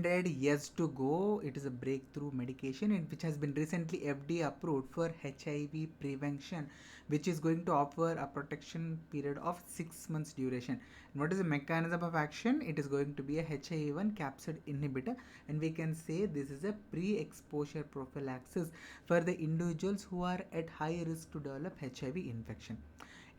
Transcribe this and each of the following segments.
recommended Yeztugo. It is a breakthrough medication which has been recently FDA approved for HIV prevention, which is going to offer a protection period of 6 months duration. And what is the mechanism of action? It is going to be a HIV-1 capsid inhibitor, and we can say this is a pre-exposure prophylaxis for the individuals who are at high risk to develop HIV infection.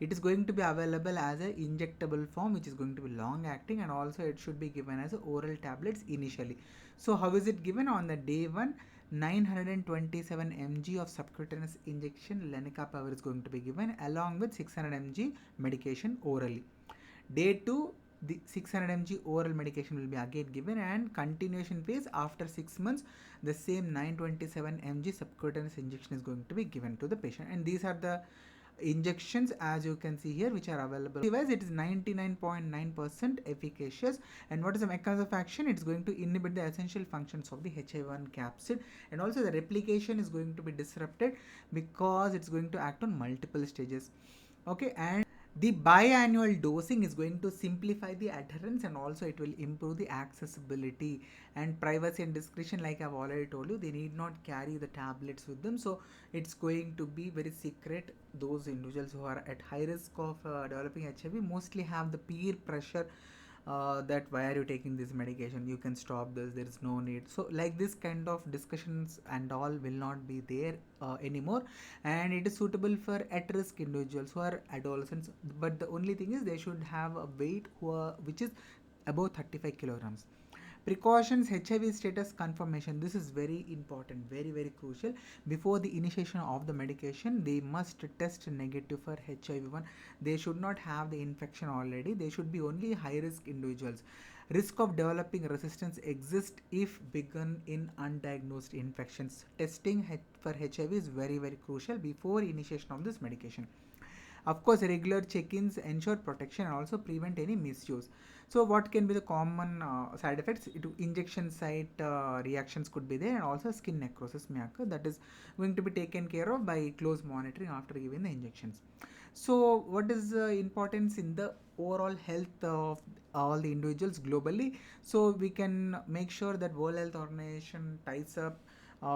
It is going to be available as an injectable form, which is going to be long acting, and also it should be given as oral tablets initially. So how is it given? On the day 1, 927 mg of subcutaneous injection lenacapavir is going to be given along with 600 mg medication orally. Day 2, the 600 mg oral medication will be again given, and continuation phase after 6 months the same 927 mg subcutaneous injection is going to be given to the patient. And these are the injections, as you can see here, which are available. Device, it is 99.9% efficacious. And what is the mechanism of action? It's going to inhibit the essential functions of the HIV-1 capsid, and also the replication is going to be disrupted because it's going to act on multiple stages. Okay, and the biannual dosing is going to simplify the adherence, and also it will improve the accessibility and privacy and discretion. Like I've already told you, they need not carry the tablets with them, so it's going to be very secret. Those individuals who are at high risk of developing HIV mostly have the peer pressure that why are you taking this medication, you can stop this, there is no need. So like this kind of discussions and all will not be there anymore, and it is suitable for at-risk individuals who are adolescents. But the only thing is they should have a weight which is above 35 kilograms. Precautions, HIV status confirmation. This is very important, very crucial. Before the initiation of the medication, they must test negative for HIV-1. They should not have the infection already. They should be only high risk individuals. Risk of developing resistance exists if begun in undiagnosed infections. Testing for HIV is very crucial before initiation of this medication. Of course, regular check-ins ensure protection and also prevent any misuse. So what can be the common side effects? Injection site reactions could be there, and also skin necrosis may occur. That is going to be taken care of by close monitoring after giving the injections. So what is the importance in the overall health of all the individuals globally? So we can make sure that World Health Organization ties up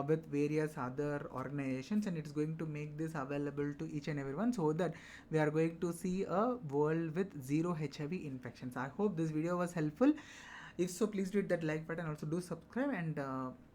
with various other organizations, and it's going to make this available to each and everyone, so that we are going to see a world with zero HIV infections. I hope this video was helpful. If so, please do hit that like button, also do subscribe, and